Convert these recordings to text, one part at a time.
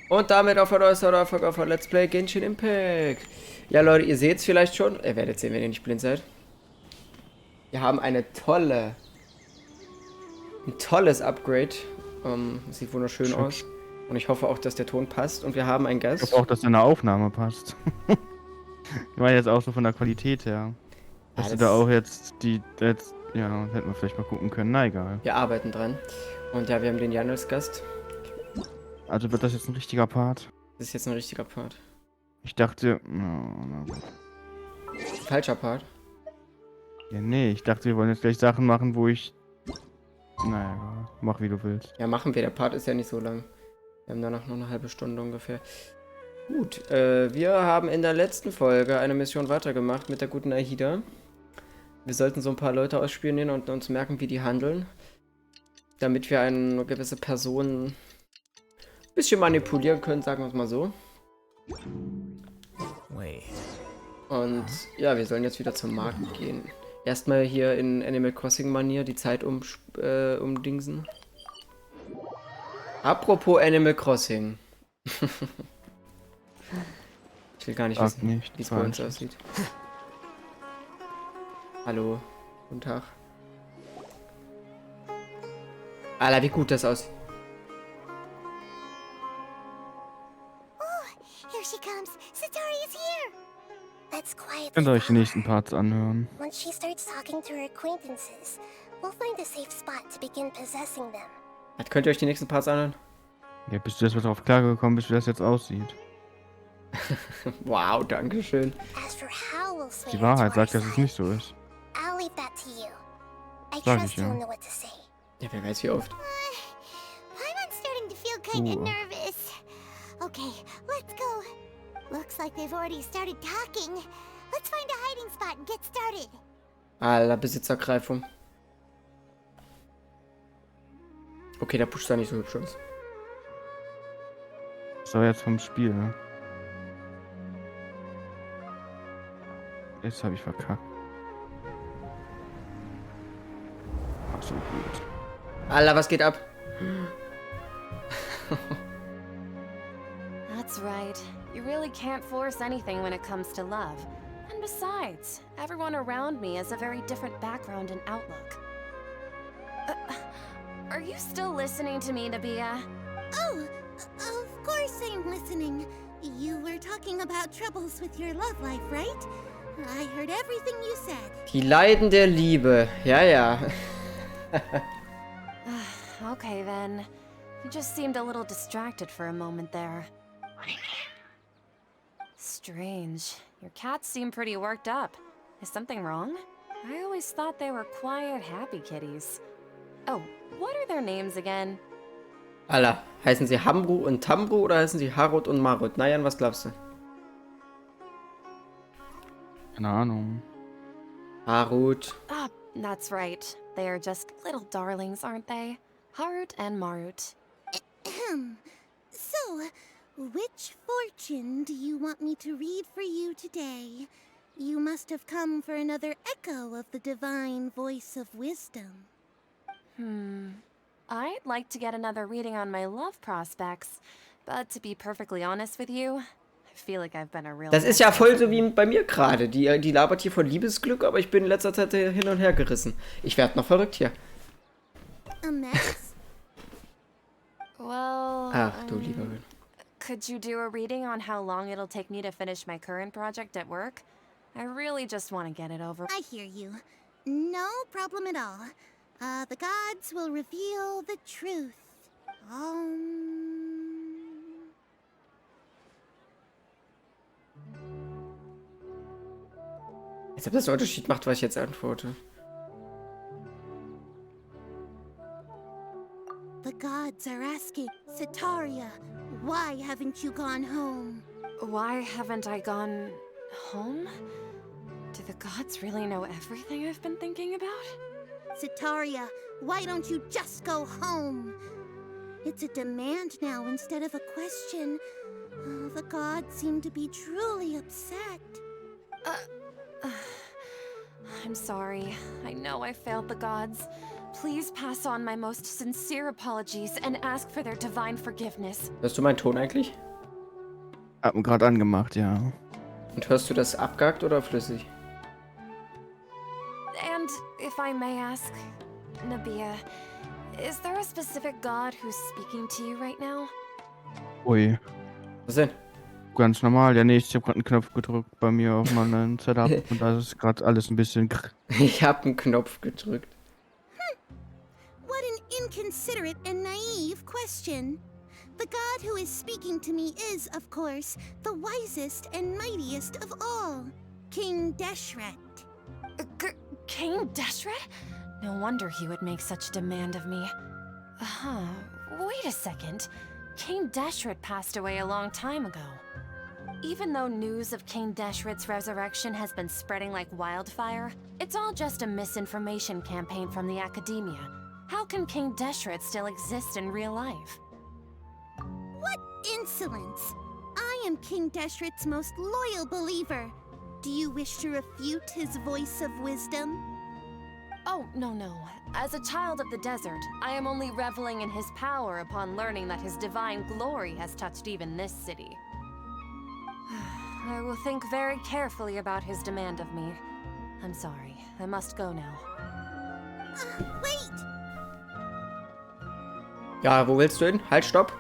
Und damit auf ein neues Folge von Let's Play Genshin Impact. Ja, Leute, ihr seht es vielleicht schon. Ihr werdet sehen, wenn ihr nicht blind seid. Wir haben ein tolles Upgrade. Sieht wunderschön aus. Und ich hoffe auch, dass der Ton passt. Und wir haben einen Ich Gast. hoffe auch, dass deine Aufnahme passt. Ich meine jetzt auch so von der Qualität her. Dass Ja, du da auch jetzt ja, hätten wir vielleicht mal gucken können. Na egal. wir arbeiten dran. Und ja, wir haben den Jan als Gast. Also wird das jetzt ein richtiger Part? Das ist jetzt ein richtiger Part. Ich dachte, na gut. Falscher Part. Ja, nee, ich dachte, wir wollen jetzt gleich Sachen machen, wo ich... Naja, egal. Mach wie du willst. Ja, machen wir. Der Part ist ja nicht so lang. Wir haben danach noch eine halbe Stunde ungefähr. Gut, wir haben in der letzten Folge eine Mission weitergemacht mit der guten Ahida. Wir sollten so ein paar Leute ausspionieren und uns merken, wie die handeln. Damit wir eine gewisse Person ein bisschen manipulieren können, sagen wir es mal so. Und ja, wir sollen jetzt wieder zum Markt gehen. Erstmal hier in Animal Crossing Manier die Zeit umdingsen. Apropos Animal Crossing. Ich will gar nicht wissen, wie es bei uns aussieht. Hallo, guten Tag. Alter, wie gut das aussieht. Here she comes. Setaria is here. Let's quietly Könnt ihr euch die follow nächsten her. Parts anhören. Once she starts talking to her acquaintances, we'll find a safe spot to begin possessing them. Was, könnt ihr euch die nächsten Parts anhören? Ja, bist du erst mal drauf klargekommen bist, wie das jetzt aussieht. Wow, danke schön. As for how we'll sway Die her to Wahrheit our sagt, dass es side, nicht so ist. I'll leave that to you. I Sag trust ich, ja. you'll know what to say. Ja, wer weiß wie oft. I'm starting to feel kind of nervous. Okay, let's go. Looks like they've already started talking. Let's find a hiding spot and get started. Alter, Besitzergreifung. Okay, der Push sah nicht so hübsch aus. So, jetzt vom Spiel, ne? Jetzt habe ich verkackt. Ach so, gut. Alter, was geht ab? That's right. You really can't force anything when it comes to love. And besides, everyone around me has a very different background and outlook. Are you still listening to me, Nabia? Oh, of course I'm listening. You were talking about troubles with your love life, right? I heard everything you said. Die Leiden der Liebe. Ja, ja. Okay then. You just seemed a little distracted for a moment there. Strange. Your cats seem pretty worked up. Is something wrong? I always thought they were quiet, happy kitties. Oh, what are their names again? Alter, heißen sie Hamru und Tamru oder heißen sie Harut und Marut? Na Jan, was glaubst du? Keine Ahnung. Harut. Ah, that's right. They are just little darlings, aren't they? Harut and Marut. So, which fortune do you want me to read for you today? You must have come for another echo of the divine voice of wisdom. I'd like to get another reading on my love prospects, but to be perfectly honest with you, I feel like I've been a real... Das ist ja voll so wie bei mir gerade. Die labert hier von Liebesglück, aber ich bin in letzter Zeit hin und her gerissen. Ich werde noch verrückt hier. A mess? Well... Ach du lieber Gott. Could you do a reading on how long it'll take me to finish my current project at work? I really just want to get it over. I hear you. No problem at all. The gods will reveal the truth. Als ob das einen Unterschied macht, was ich jetzt antworte. The gods are asking, Setaria, why haven't you gone home? Why haven't I gone... home? Do the gods really know everything I've been thinking about? Setaria, why don't you just go home? It's a demand now instead of a question. Oh, the gods seem to be truly upset. I'm sorry. I know I failed the gods. please pass on my most sincere apologies and ask for their divine forgiveness. Hörst du meinen Ton eigentlich? Hab ihn gerade angemacht, ja. Und hörst du das abgehakt oder flüssig? And if I may ask, Nabia, is there a specific god who's speaking to you right now? Ui, Was denn? ganz normal. Ja, nee, ich habe gerade einen Knopf gedrückt bei mir auf meinem Setup und da ist gerade alles ein bisschen Ich habe einen Knopf gedrückt. What an inconsiderate and naive question. The god who is speaking to me is, of course, the wisest and mightiest of all, King Deshret. King Deshret? No wonder he would make such demand of me. Huh, wait a second. King Deshret passed away a long time ago. Even though news of King Deshret's resurrection has been spreading like wildfire, it's all just a misinformation campaign from the academia. How can King Deshret still exist in real life? What insolence! I am King Deshret's most loyal believer. Do you wish to refute his voice of wisdom? Oh, no. As a child of the desert, I am only reveling in his power upon learning that his divine glory has touched even this city. I will think very carefully about his demand of me. I'm sorry, I must go now. Wait! Ja, wo willst du hin? Halt, stopp.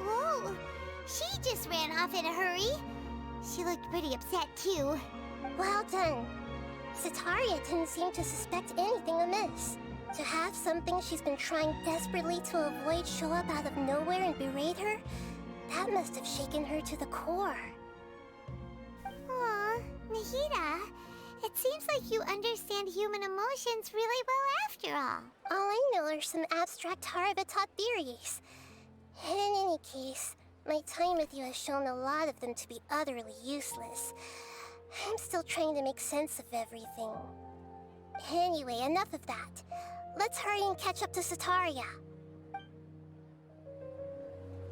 Whoa! She just ran off in a hurry. She looked pretty upset, too. Well done. Setaria didn't seem to suspect anything amiss. To have something she's been trying desperately to avoid show up out of nowhere and berate her, that must have shaken her to the core. Aw, Nahida, it seems like you understand human emotions really well after all. All I know are some abstract Harvard-taught theories. In any case, my time with you has shown a lot of them to be utterly useless. I'm still trying to make sense of everything. Anyway, enough of that. Let's hurry and catch up to Setaria.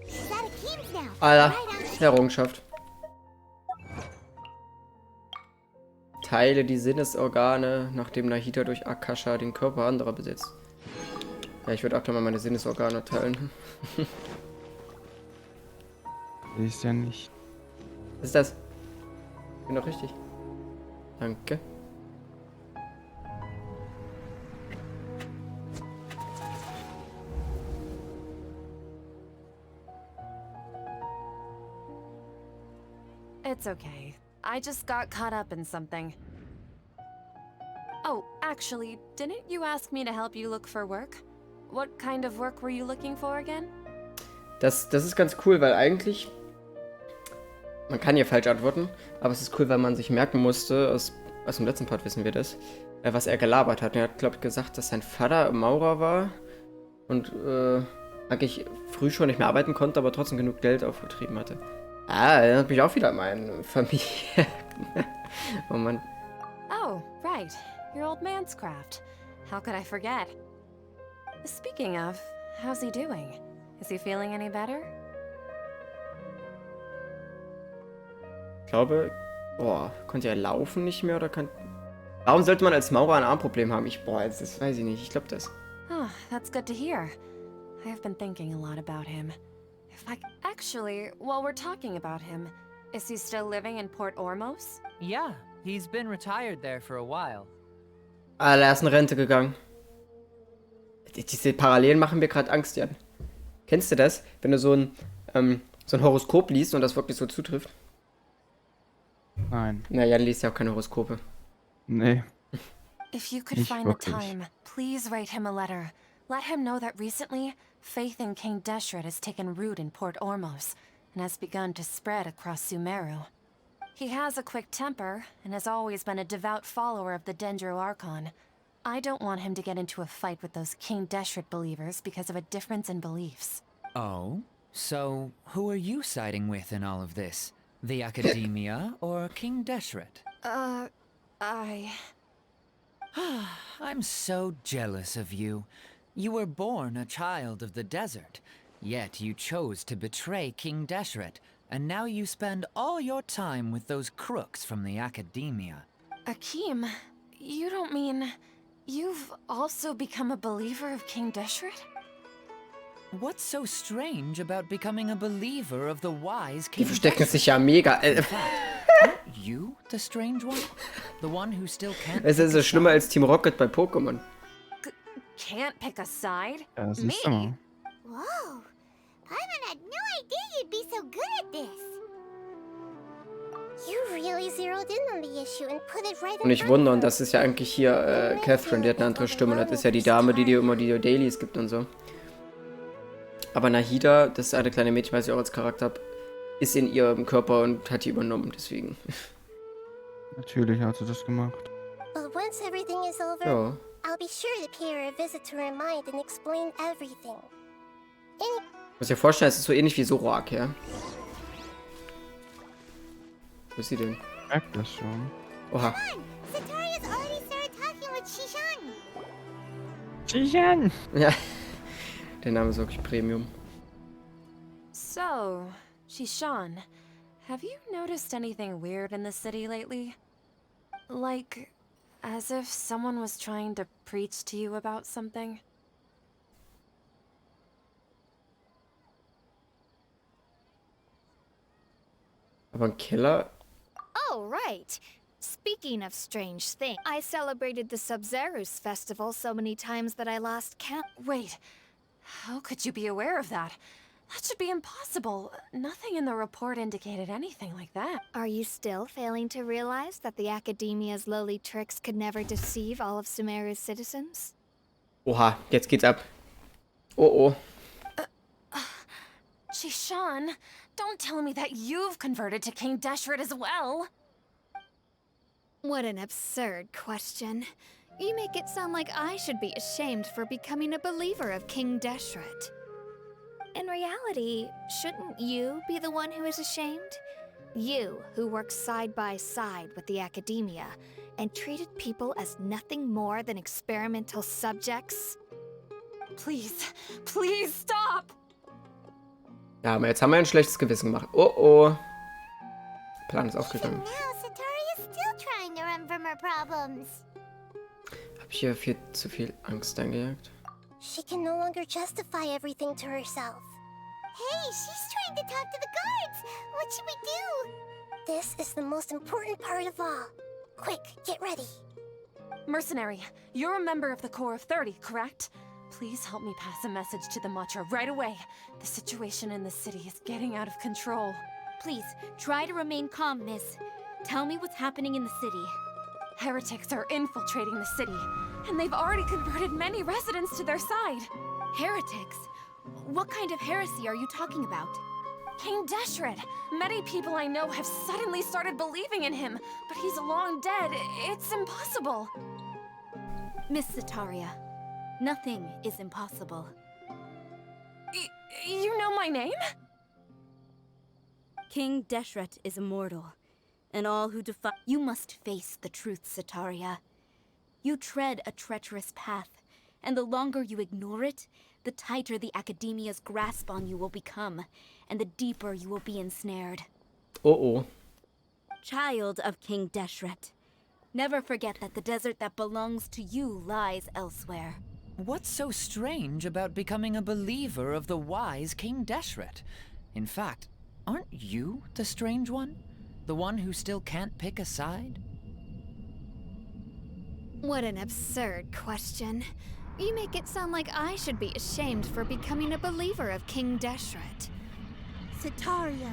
She's out of teams now. Alter, Right on. Errungenschaft. Teile die Sinnesorgane, nachdem Nahida durch Akasha den Körper anderer besitzt. Ja, ich würde auch mal meine Sinnesorgane teilen. ist ja nicht. Was ist das? Bin doch richtig. Danke. It's okay. I just got caught up in something. Oh, actually, didn't you ask me to help you look for work? What kind of work were you looking for again? Das ist ganz cool, weil eigentlich... Man kann hier falsch antworten, aber es ist cool, weil man sich merken musste, aus dem letzten Part wissen wir das, was er gelabert hat. Er hat, glaube ich, gesagt, dass sein Vater Maurer war und eigentlich früh schon nicht mehr arbeiten konnte, aber trotzdem genug Geld aufgetrieben hatte. Ah, erinnert mich auch wieder an meine Familie. Oh Mann. Oh, right. Your old man's craft. How could I forget? Speaking of, how's he doing? Is he feeling any better? Ich glaube, konnte er laufen nicht mehr oder kann... Warum sollte man als Maurer ein Armproblem haben? Das weiß ich nicht. Ich glaube das. Oh, that's good to hear. I've been thinking a lot about him. Actually, while we're talking about him, is he still living in Port Ormos? Yeah, he's been retired there for a while. Ah, er ist in Rente gegangen. Diese Parallelen machen mir gerade Angst, Jan. Kennst du das? Wenn du so ein Horoskop liest und das wirklich so zutrifft? Nein. Na, Jan liest ja auch keine Horoskope. Nee. If you could Nicht find the wirklich. time, please write him a letter. Let him know that recently, faith in King Deshret has taken root in Port Ormos and has begun to spread across Sumeru. He has a quick temper and has always been a devout follower of the Dendro Archon. I don't want him to get into a fight with those King Deshret believers because of a difference in beliefs. Oh? So, who are you siding with in all of this? The Academia or King Deshret? I'm so jealous of you. You were born a child of the desert, Yet you chose to betray King Deshret, and now you spend all your time with those crooks from the Academia. Akeem, you don't mean... You've also become a believer of King Deshret? What's so strange about becoming a believer of the wise Die King verstecken Deshret? sich ja mega. In fact, aren't you the strange one? The one who still can't Es ist pick a so schlimmer side? als Team Rocket bei Pokémon. Can't pick a side? Ja, siehst du mal. Whoa. Paimon had no idea you'd be so good at this. You really zeroed in on the issue and put it right Und nicht wundern, das ist ja eigentlich hier Catherine, die hat eine andere Stimme. Das ist ja die Dame, die dir immer die Dailies gibt und so. Aber Nahida, das ist eine kleine Mädchen, was ich auch als Charakter habe, ist in ihrem Körper und hat die übernommen, deswegen. Natürlich hat sie das gemacht. But once everything is over, Ja. I'll be sure to pay her a visit to her mind and explain everything. Muss dir vorstellen, es ist so ähnlich wie Zoroark, ja? Wo ist sie denn? Ich merk das schon. Oha. Setaria's already started talking with Shishan. Jijan! Ja. Der Name ist wirklich Premium. So, Shishan, have you noticed anything weird in the city lately? Like, as if someone was trying to preach to you about something? Aber ein Killer? Oh, right. Speaking of strange things, I celebrated the Sub-Zerus festival so many times that I lost count. Wait, how could you be aware of that? That should be impossible. Nothing in the report indicated anything like that. Are you still failing to realize that the Academia's lowly tricks could never deceive all of Sumeru's citizens? Oha, jetzt geht's ab. Oh, oh. Shishan, don't tell me that you've converted to King Deshret as well. What an absurd question. You make it sound like I should be ashamed for becoming a believer of King Deshret. In reality, shouldn't you be the one who is ashamed? You, who worked side by side with the Academia and treated people as nothing more than experimental subjects? Please, please stop! Ja, aber jetzt haben wir ein schlechtes Gewissen gemacht. Oh, oh. Plan ist Even aufgegangen. now, Setaria's still trying to run from her problems. Hab ich hier zu viel Angst eingejagt? She can no longer justify everything to herself. Hey, she's trying to talk to the guards. What should we do? This is the most important part of all. Quick, get ready. Mercenary, you're a member of the Corps of 30, correct? Please help me pass a message to the Matcha right away. The situation in the city is getting out of control. Please, try to remain calm, miss. Tell me what's happening in the city. Heretics are infiltrating the city, and they've already converted many residents to their side. Heretics? What kind of heresy are you talking about? King Deshret! Many people I know have suddenly started believing in him, but he's long dead. It's impossible. Miss Setaria, nothing is impossible. You know my name? King Deshret is immortal, and all who defy... You must face the truth, Setaria. You tread a treacherous path, and the longer you ignore it, the tighter the Academia's grasp on you will become, and the deeper you will be ensnared. Oh, oh. Child of King Deshret, never forget that the desert that belongs to you lies elsewhere. What's so strange about becoming a believer of the wise King Deshret? In fact, aren't you the strange one? The one who still can't pick a side? What an absurd question. You make it sound like I should be ashamed for becoming a believer of King Deshret. Setaria,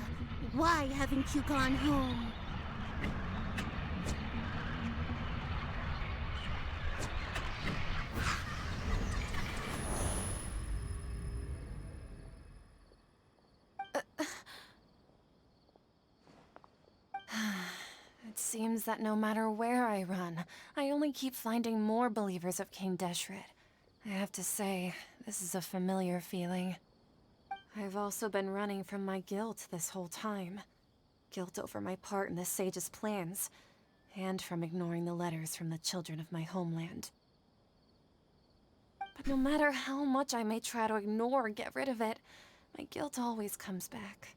why haven't you gone home? It seems that no matter where I run, I only keep finding more believers of King Deshret. I have to say, this is a familiar feeling. I've also been running from my guilt this whole time. Guilt over my part in the sage's plans, and from ignoring the letters from the children of my homeland. But no matter how much I may try to ignore or get rid of it, My guilt always comes back.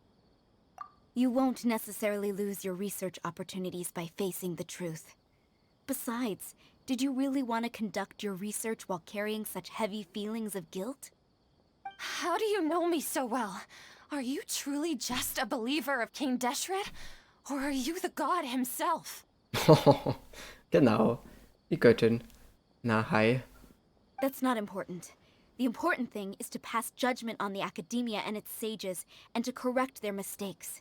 You won't necessarily lose your research opportunities by facing the truth. Besides, did you really want to conduct your research while carrying such heavy feelings of guilt? How do you know me so well? Are you truly just a believer of King Deshret? Or are you the god himself? Genau. Die Göttin. Na, hi. That's not important. The important thing is to pass judgment on the academia and its sages, and to correct their mistakes.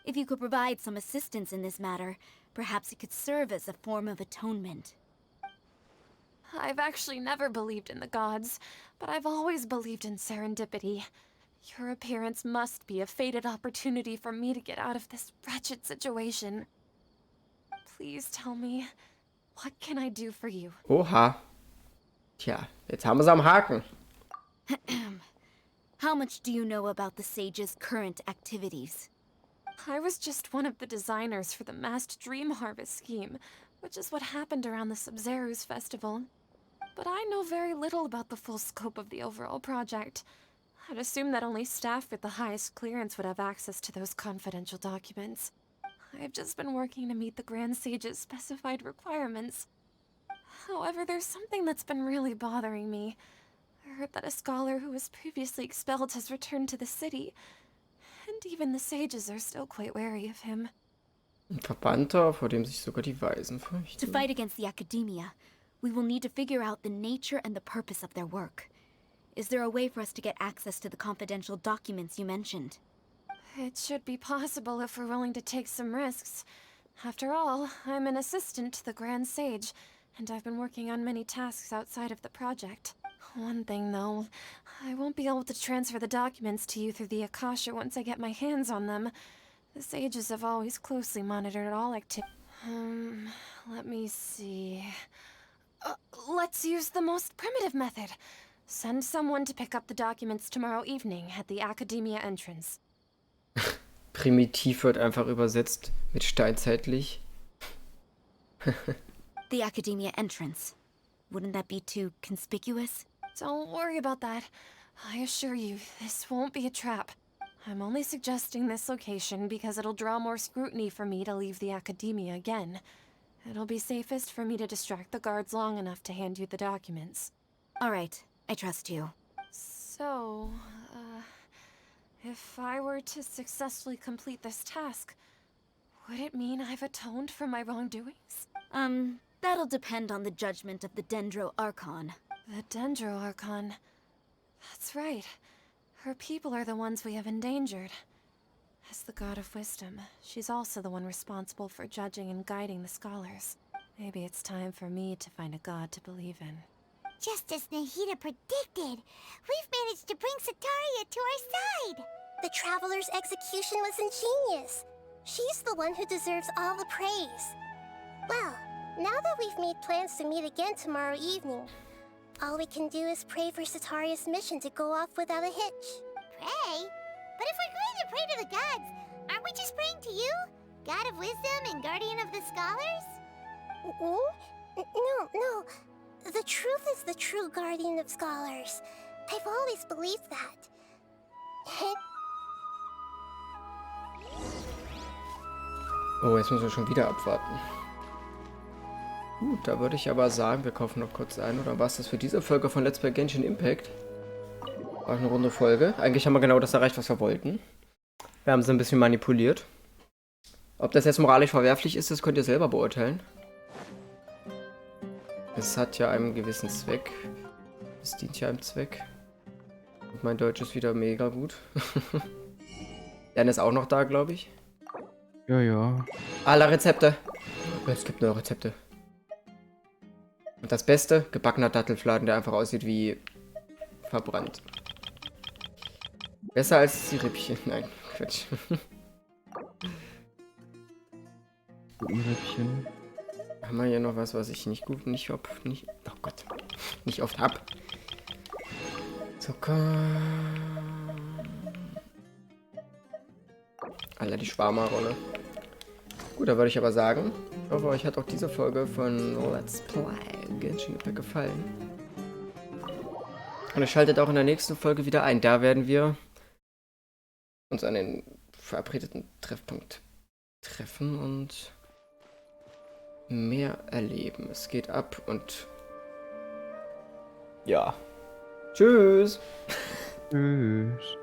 If you could provide some assistance in this matter, perhaps it could serve as a form of atonement. I've actually never believed in the gods, but I've always believed in serendipity. Your appearance must be a fated opportunity for me to get out of this wretched situation. Please tell me, what can I do for you? Oha. Tja, jetzt haben wir es am Haken. How much do you know about the sage's current activities? I was just one of the designers for the masked dream harvest scheme, which is what happened around the Sub-Zeru's festival. But I know very little about the full scope of the overall project. I'd assume that only staff with the highest clearance would have access to those confidential documents. I've just been working to meet the Grand Sage's specified requirements. However, there's something that's been really bothering me. I heard that a scholar who was previously expelled has returned to the city, and even the sages are still quite wary of him. Ein Verbannter, vor dem sich sogar die Weisen To fürchten. fight against the academia, we will need to figure out the nature and the purpose of their work. Is there a way for us to get access to the confidential documents you mentioned? It should be possible if we're willing to take some risks. After all, I'm an assistant to the Grand Sage, and I've been working on many tasks outside of the project. One thing, though, I won't be able to transfer the documents to you through the Akasha once I get my hands on them. The sages have always closely monitored all activity. Let me see. Let's use the most primitive method. Send someone to pick up the documents tomorrow evening at the Academia entrance. Primitiv wird einfach übersetzt mit steinzeitlich. The Academia entrance. Wouldn't that be too conspicuous? Don't worry about that. I assure you, this won't be a trap. I'm only suggesting this location because it'll draw more scrutiny for me to leave the Academia again. It'll be safest for me to distract the guards long enough to hand you the documents. All right, I trust you. So, if I were to successfully complete this task, would it mean I've atoned for my wrongdoings? That'll depend on the judgment of the Dendro Archon. The Dendro Archon. That's right. Her people are the ones we have endangered. As the God of Wisdom, she's also the one responsible for judging and guiding the scholars. Maybe it's time for me to find a god to believe in. Just as Nahida predicted, we've managed to bring Setaria to our side. The Traveler's execution was ingenious. She's the one who deserves all the praise. Well, now that we've made plans to meet again tomorrow evening, all we can do is pray for Setaria's mission to go off without a hitch. Pray? But if we're going to pray to the gods, aren't we just praying to you? God of Wisdom and Guardian of the Scholars? No. The truth is the true Guardian of Scholars. I've always believed that. Oh, jetzt müssen wir schon wieder abwarten. Gut, da würde ich aber sagen, wir kaufen noch kurz ein. Oder war es das für diese Folge von Let's Play Genshin Impact? War eine runde Folge. Eigentlich haben wir genau das erreicht, was wir wollten. Wir haben sie ein bisschen manipuliert. Ob das jetzt moralisch verwerflich ist, das könnt ihr selber beurteilen. Es hat ja einen gewissen Zweck. Es dient ja einem Zweck. Und mein Deutsch ist wieder mega gut. Jan ist auch noch da, glaube ich. Ja. Alle Rezepte. Es gibt neue Rezepte. Und das Beste, gebackener Dattelfladen, der einfach aussieht wie verbrannt. Besser als die Rippchen. Nein, Quatsch. Rippchen. Haben wir hier noch was ich nicht oh Gott, nicht oft hab. Zucker. Alter, die Schwarma-Rolle. Gut, da würde ich aber sagen, ich hoffe, euch hat auch diese Folge von Let's Play Genshin Impact gefallen. Und es schaltet auch in der nächsten Folge wieder ein. Da werden wir uns an den verabredeten Treffpunkt treffen und mehr erleben. Es geht ab und ja. Tschüss. Tschüss.